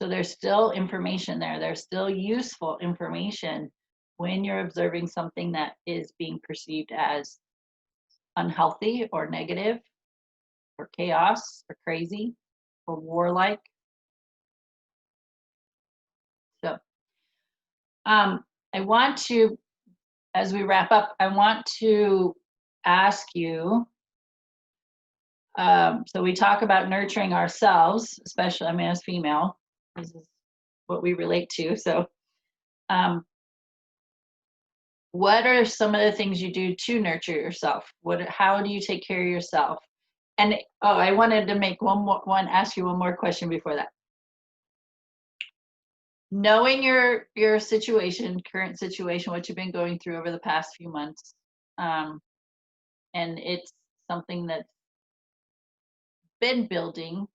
So there's still information there. There's still useful information when you're observing something that is being perceived as unhealthy or negative or chaos or crazy. or warlike. So I want to, as we wrap up, I want to ask you, so we talk about nurturing ourselves, especially, I mean, as female, this is what we relate to. So what are some of the things you do to nurture yourself? How do you take care of yourself? And oh, I wanted to make ask you one more question before that. Knowing your situation, current situation, what you've been going through over the past few months, and it's something that's been building.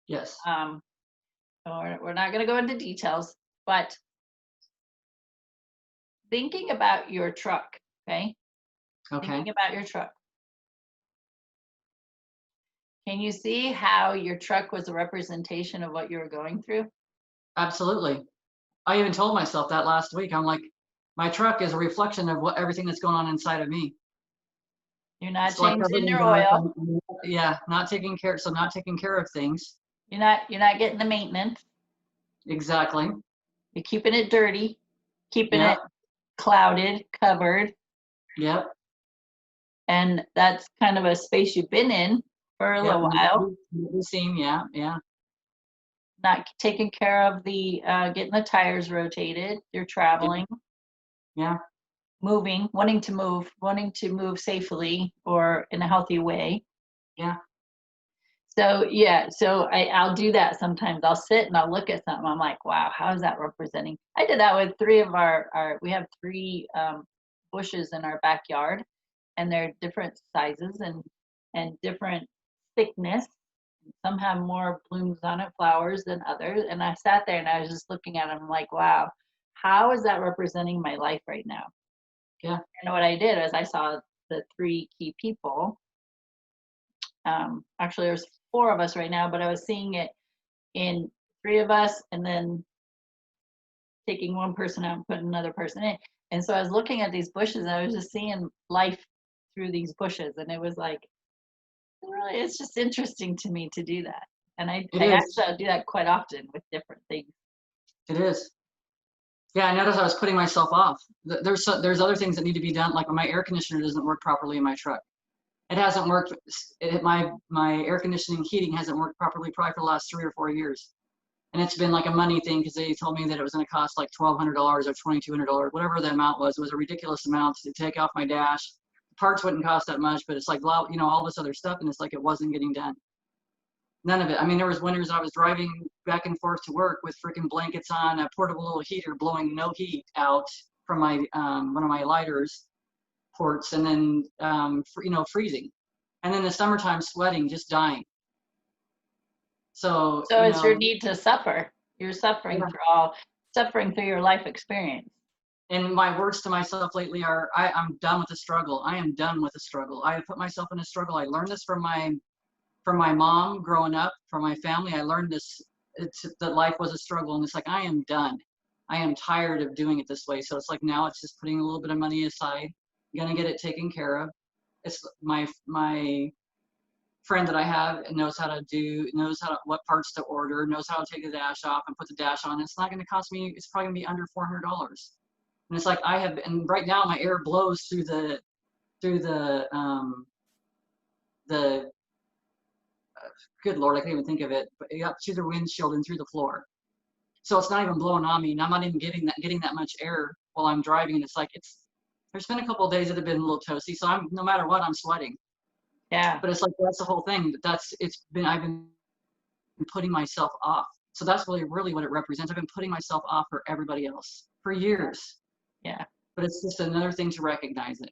Yes. We're not going to go into details, but thinking about your truck, okay? Okay. Thinking about your truck. Can you see how your truck was a representation of what you were going through? Absolutely. I even told myself that last week. I'm like, my truck is a reflection of everything that's going on inside of me. You're not So like changing covering your back, oil. yeah, not taking care. So not taking care of things. You're not getting the maintenance. Exactly. You're keeping it dirty, keeping it Yep. clouded, covered. Yep. And that's kind of a space you've been in for a Yep. little while. Seen. Yeah. Yeah. Not taking care of the getting the tires rotated. You're traveling, Yeah. moving, wanting to move safely or in a healthy way. Yeah. So yeah, so I'll do that sometimes. I'll sit and I'll look at something. I'm like, wow, how is that representing? I did that with three of we have three bushes in our backyard, and they're different sizes and different thickness. Some have more blooms on it, flowers than others. And I sat there and I was just looking at them like, wow, how is that representing my life right now? Yeah. And what I did is I saw the three key people. Actually, there's four of us right now, but I was seeing it in three of us and then taking one person out and putting another person in. And so I was looking at these bushes and I was just seeing life through these bushes. And it was like, really, it's just interesting to me to do that. And I is. actually do that quite often with different things. It is. Yeah, I noticed I was putting myself off. There's other things that need to be done. Like my air conditioner doesn't work properly in my truck. It hasn't worked. My air conditioning heating hasn't worked properly probably for the last 3 or 4 years. And it's been like a money thing because they told me that it was going to cost like $1,200 or $2,200, whatever the amount was. It was a ridiculous amount to take off my dash. The parts wouldn't cost that much, but it's like, all this other stuff, and it's like it wasn't getting done. None of it. I mean, there was winters I was driving back and forth to work with freaking blankets on, a portable little heater blowing no heat out from my one of my lighters ports, and then freezing, and then the summertime sweating, just dying. So So it's your need to suffer. You're suffering yeah. suffering through your life experience. And my words to myself lately are, I'm done with the struggle. I am done with the struggle. I have put myself in a struggle. I learned this from my mom growing up, from my family. I learned this, that life was a struggle, and it's like, I am done. I am tired of doing it this way. So it's like, now it's just putting a little bit of money aside, gonna get it taken care of. It's my friend that I have knows what parts to order, knows how to take the dash off and put the dash on. It's not gonna cost me, it's probably gonna be under $400. And it's like, and right now my air blows through the good Lord, I can't even think of it, but up through the windshield and through the floor. So it's not even blowing on me, and I'm not even getting that much air while I'm driving. And it's like, there's been a couple of days that have been a little toasty, so no matter what, I'm sweating. Yeah. But it's like, that's the whole thing. I've been putting myself off. So that's really what it represents. I've been putting myself off for everybody else for years. Yeah. But it's just another thing to recognize it.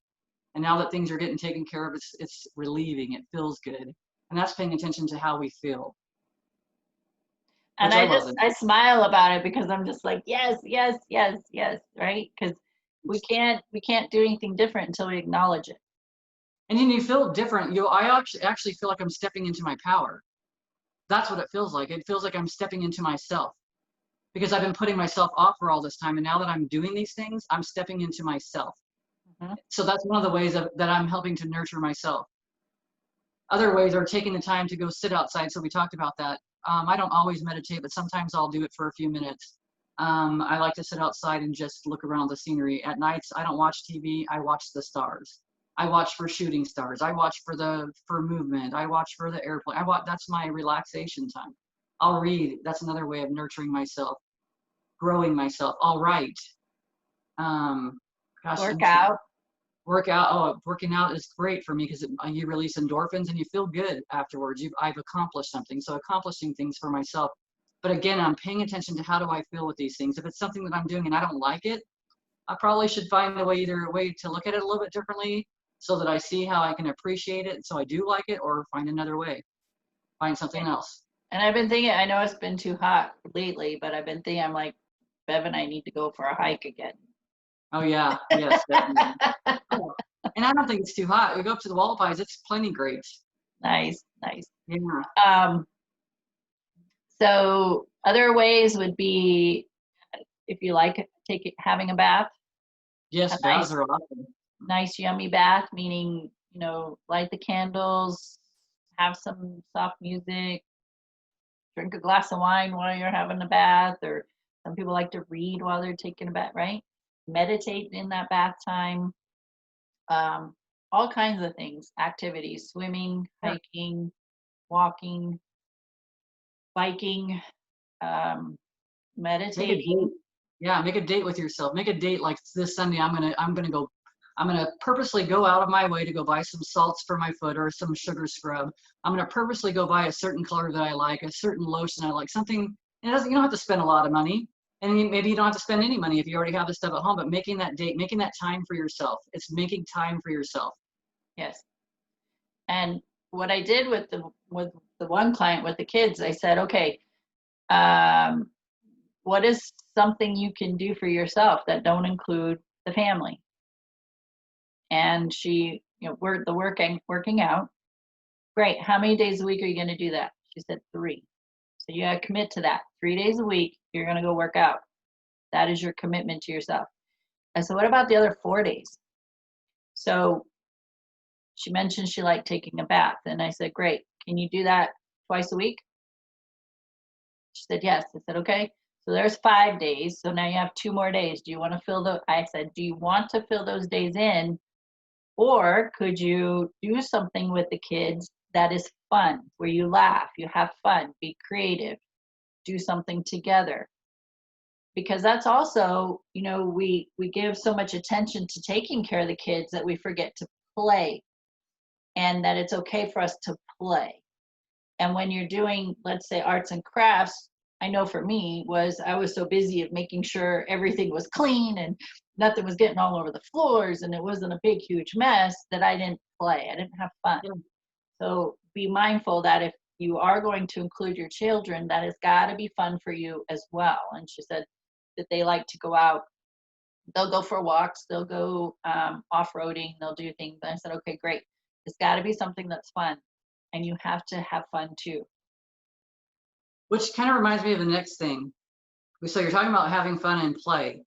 And now that things are getting taken care of, it's relieving. It feels good. And that's paying attention to how we feel. And Which I love it. I smile about it because I'm just like, yes, yes, yes, yes, right? Because we can't do anything different until we acknowledge it. And then you feel different. I actually feel like I'm stepping into my power. That's what it feels like. It feels like I'm stepping into myself, because I've been putting myself off for all this time. And now that I'm doing these things, I'm stepping into myself. Mm-hmm. So that's one of the ways that I'm helping to nurture myself. Other ways are taking the time to go sit outside. So we talked about that. I don't always meditate, but sometimes I'll do it for a few minutes. I like to sit outside and just look around the scenery. At nights, I don't watch TV. I watch the stars. I watch for shooting stars. I watch for movement. I watch for the airplane. That's my relaxation time. I'll read. That's another way of nurturing myself, growing myself. I'll write. Gosh, Workout. workout. Oh, working out is great for me because you release endorphins and you feel good afterwards. I've accomplished something. So accomplishing things for myself. But again, I'm paying attention to how do I feel with these things. If it's something that I'm doing and I don't like it, I probably should find either a way to look at it a little bit differently so that I see how I can appreciate it. So I do like it, or find another way, find something else. And I've been thinking, I know it's been too hot lately, but I've been thinking, I'm like, Bev and I need to go for a hike again. Oh yeah, yes, definitely. Oh, and I don't think it's too hot. We go up to the Wallabies, it's plenty great. Nice, nice. Yeah. So other ways would be, if you like, having a bath. Yes, A baths nice, are awesome. nice, yummy bath, meaning, light the candles, have some soft music, drink a glass of wine while you're having a bath, or some people like to read while they're taking a bath, right? Meditate in that bath time. All kinds of things, activities, swimming, Yeah. hiking, walking, biking, Make a date. meditating. Yeah, make a date with yourself. Make a date like this Sunday. I'm gonna purposely go out of my way to go buy some salts for my foot or some sugar scrub. I'm gonna purposely go buy a certain color that I like, a certain lotion I like, something. You don't have to spend a lot of money, and maybe you don't have to spend any money if you already have the stuff at home. But making that date, making that time for yourself. It's making time for yourself. Yes. And what I did with the one client with the kids, I said, okay, um, what is something you can do for yourself that don't include the family? And she, working out. Great. How many days a week are you going to do that? She said 3. So you got to commit to that. 3 days a week, you're going to go work out. That is your commitment to yourself. I said, what about the other 4 days? So she mentioned she liked taking a bath. And I said, great. Can you do that twice a week? She said, yes. I said, okay. So there's 5 days. So now you have 2 more days. Do you want to I said, do you want to fill those days in? Or could you do something with the kids that is fun, where you laugh, you have fun, be creative, do something together? Because that's also, we give so much attention to taking care of the kids that we forget to play, and that it's okay for us to play. And when you're doing, let's say, arts and crafts, I know for me I was so busy of making sure everything was clean and nothing was getting all over the floors and it wasn't a big, huge mess, that I didn't play. I didn't have fun. Yeah. So be mindful that if you are going to include your children, that has got to be fun for you as well. And she said that they like to go out. They'll go for walks. They'll go off-roading. They'll do things. And I said, okay, great. It's got to be something that's fun. And you have to have fun too. Which kind of reminds me of the next thing. So you're talking about having fun and play.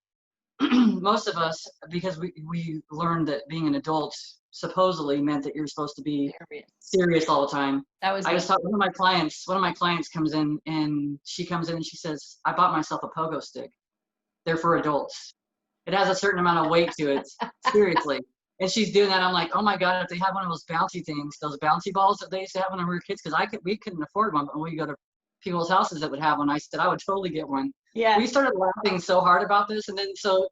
Most of us, because we learned that being an adult supposedly meant that you're supposed to be serious all the time. That was I just thought one of my clients comes in and she says, I bought myself a pogo stick. They're for adults. It has a certain amount of weight to it. Seriously. And she's doing that. I'm like, oh my God, if they have one of those bouncy things, those bouncy balls that they used to have when we were kids, because we couldn't afford one, but when we go to people's houses that would have one, I said I would totally get one. Yeah. We started laughing so hard about this, and then so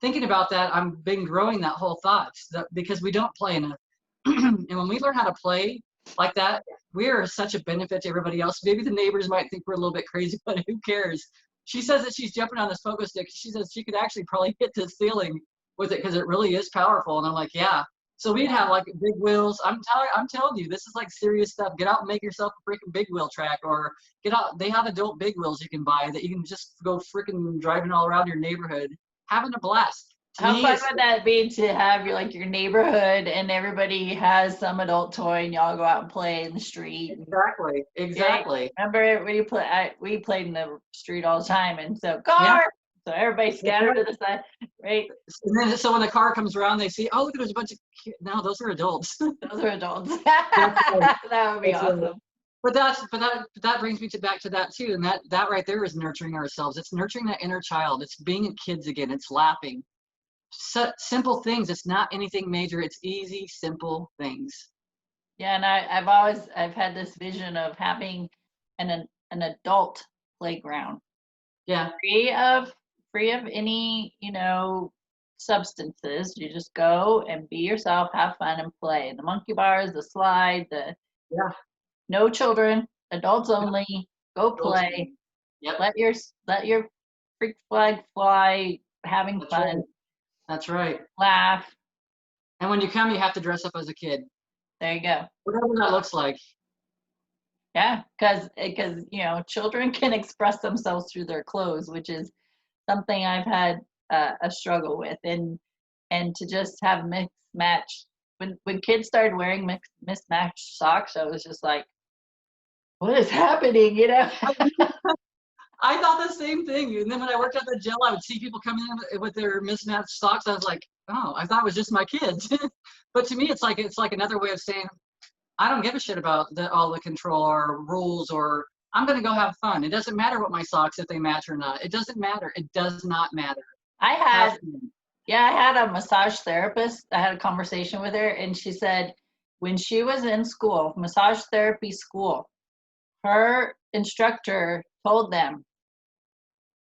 thinking about that, I've been growing that whole thought because we don't play enough. And when we learn how to play like that, we are such a benefit to everybody else. Maybe the neighbors might think we're a little bit crazy, but who cares? She says that she's jumping on this pogo stick. She says she could actually probably hit the ceiling with it because it really is powerful. And I'm like, yeah. So we'd have like big wheels. I'm telling you, this is like serious stuff. Get out and make yourself a freaking big wheel track, or get out. They have adult big wheels you can buy that you can just go freaking driving all around your neighborhood, having a blast. How fun would that be to have your neighborhood and everybody has some adult toy and y'all go out and play in the street? Exactly. Remember we played in the street all the time, and so car. Yeah. So everybody scattered to the side, right? And then so when the car comes around, they see, oh, look, there's a bunch of kids. No, those are adults. Those are adults. That would be awesome. But that brings me to back to that too, and that right there is nurturing ourselves. It's nurturing that inner child. It's being kids again. It's laughing. Simple things. It's not anything major. It's easy, simple things. Yeah, and I've had this vision of having an adult playground Yeah, free of any, substances. You just go and be yourself, have fun and play. The monkey bars, the slide, the yeah. no children, adults Yeah. only. Go Adults. play. Yep, Let your freak flag fly, having that's fun, right. That's right. laugh. And when you come, you have to dress up as a kid, There you go. whatever that looks like. Yeah, because children can express themselves through their clothes, which is something I've had a struggle with, and to just have mixed match. When kids started wearing mismatched socks, I was just like, what is happening? I thought the same thing. And then when I worked at the gym, I would see people coming in with their mismatched socks. I was like, oh, I thought it was just my kids. But to me, it's like another way of saying I don't give a shit about all the control or rules, or I'm gonna go have fun. It doesn't matter what my socks if they match or not. It doesn't matter. It does not matter. I Have had fun. Yeah, I had a massage therapist. I had a conversation with her, and she said when she was in school, massage therapy school, her instructor told them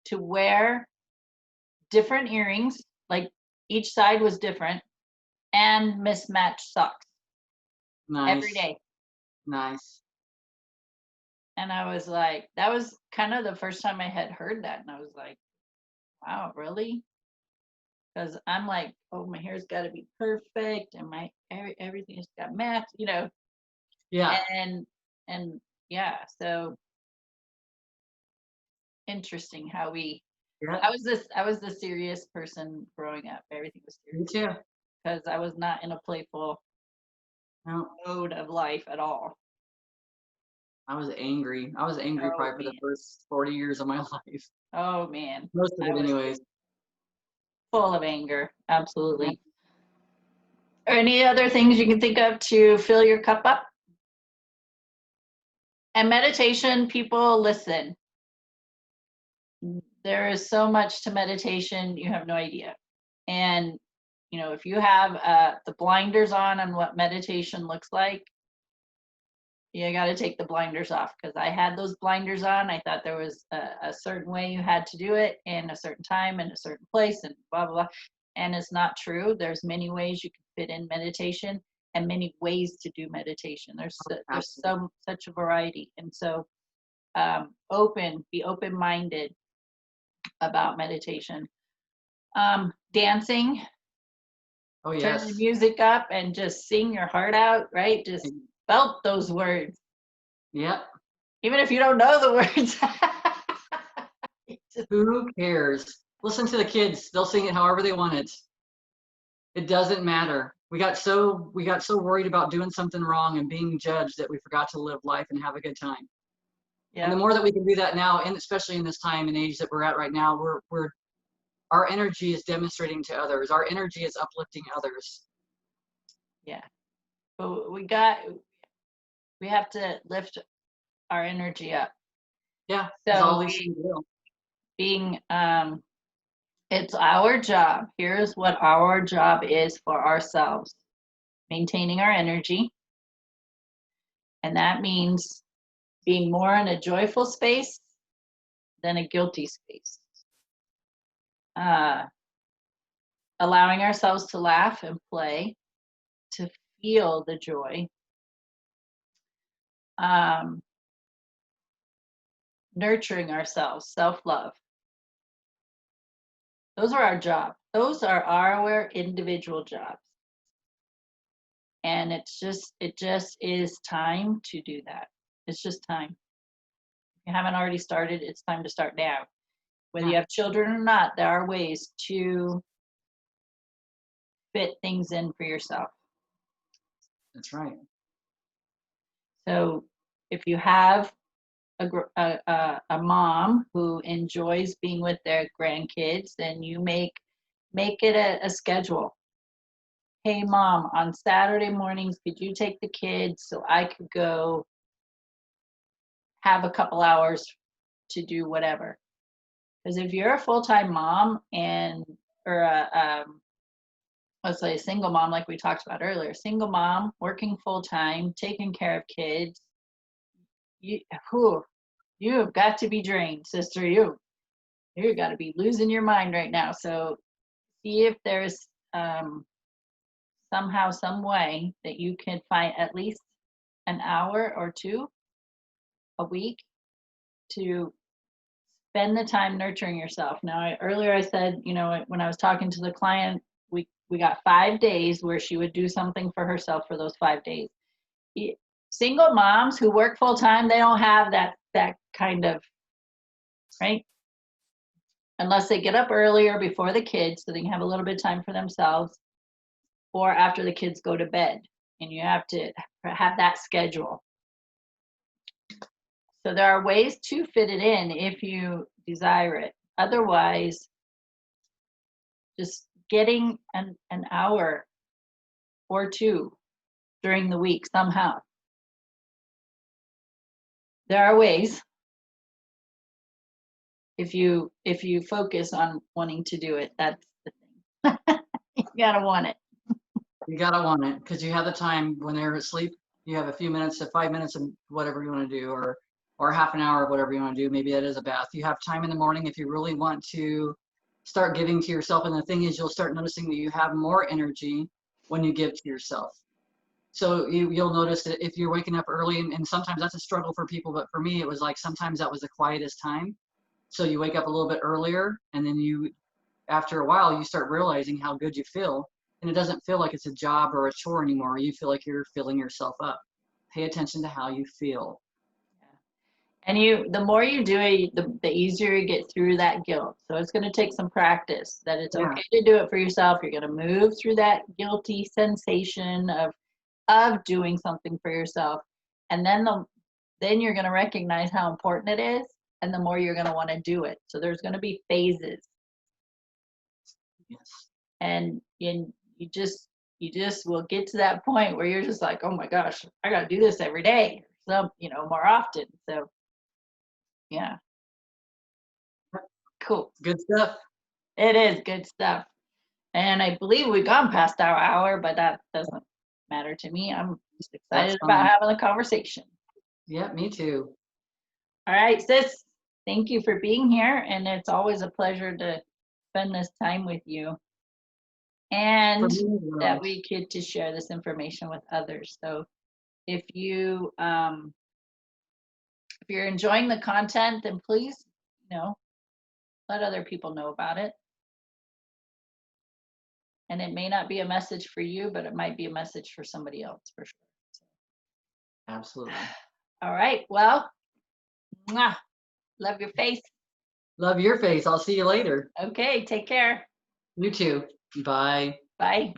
to wear different earrings, like each side was different, and mismatched socks every Nice, day. nice. And I was like, that was kind of the first time I had heard that. And I was like, wow, really? Because I'm like, oh, my hair's got to be perfect, and my everything's got matched. Yeah, And yeah, so interesting how we yeah. I was the serious person growing up. Everything was Me serious too. because I was not in a playful No, mode of life at all. I was angry. I was angry Oh probably for the man. first 40 years of my life. Oh man. Most of I it, was anyways. full of anger. Yeah. Absolutely. Any other things you can think of to fill your cup up? And meditation, people, listen. There is so much to meditation, you have no idea. And if you have the blinders on what meditation looks like, you got to take the blinders off, because I had those blinders on. I thought there was a certain way you had to do it in a certain time and a certain place and blah blah blah, and it's not true. There's many ways you can fit in meditation, and many ways to do meditation. There's Absolutely. such a variety, and so be open-minded about meditation. Dancing, Oh, turn the yes. music up and just sing your heart out, right? Just belt those words, Yep. even if you don't know the words. Just, Who cares? Listen to the kids. They'll sing it however they want it. It doesn't matter. We got so worried about doing something wrong and being judged that we forgot to live life and have a good time. And the yeah, more that we can do that now, and especially in this time and age that we're at right now, we're our energy is demonstrating to others. Our energy is uplifting others. yeah. But we have to lift our energy up. Yeah, is So all these things will. being it's our job. Here's what our job is for ourselves: maintaining our energy, and that means being more in a joyful space than a guilty space. Uh, Allowing ourselves to laugh and play, to feel the joy, um, nurturing ourselves, self-love. Those are our job. Those are our individual jobs. And it just is time to do that. It's just time. If you haven't already started, it's time to start now. Whether you Yeah, have children or not, there are ways to fit things in for yourself. that's right. So if you have a mom who enjoys being with their grandkids, then you make it a schedule. Hey mom, on Saturday mornings, could you take the kids so I could go have a couple hours to do whatever. Because if you're a full-time mom or let's say a single mom, like we talked about earlier, single mom working full-time, taking care of kids, you've got to be drained, sister. You got to be losing your mind right now. So see if there's somehow, some way that you can find at least an hour or two a week to spend the time nurturing yourself. Now, earlier I said, when I was talking to the client, we got 5 days where she would do something for herself for those 5 days. Single moms who work full time, they don't have that kind of, right? Unless they get up earlier before the kids so they can have a little bit of time for themselves, or after the kids go to bed, and you have to have that schedule. So there are ways to fit it in if you desire it. Otherwise, just getting an hour or two during the week somehow. There are ways if you focus on wanting to do it. That's the thing. You gotta want it. You gotta want it, because you have the time when they're asleep. You have a few minutes to 5 minutes of whatever you want to do, or half an hour of whatever you want to do. Maybe that is a bath. You have time in the morning if you really want to start giving to yourself. And the thing is, you'll start noticing that you have more energy when you give to yourself. So you'll notice that if you're waking up early, and sometimes that's a struggle for people, but for me, it was like sometimes that was the quietest time. So you wake up a little bit earlier, and then after a while, you start realizing how good you feel. And it doesn't feel like it's a job or a chore anymore. You feel like you're filling yourself up. Pay attention to how you feel. And the more you do it, the easier you get through that guilt. So it's going to take some practice, that it's okay to do it for yourself. You're going to move through that guilty sensation of doing something for yourself. And then you're going to recognize how important it is. And the more you're going to want to do it. So there's going to be phases. Yes. And you just will get to that point where you're just like, oh my gosh, I got to do this every day. So, more often. So yeah. Cool. Good stuff. It is good stuff. And I believe we've gone past our hour, but that doesn't matter to me. I'm just excited about having the conversation. Yeah, me too. All right, sis. Thank you for being here. And it's always a pleasure to spend this time with you. And that we get to share this information with others. So if you're enjoying the content, then please, let other people know about it. And it may not be a message for you, but it might be a message for somebody else for sure. So. Absolutely. All right. Well, mwah, love your face. Love your face. I'll see you later. Okay. Take care. You too. Bye. Bye.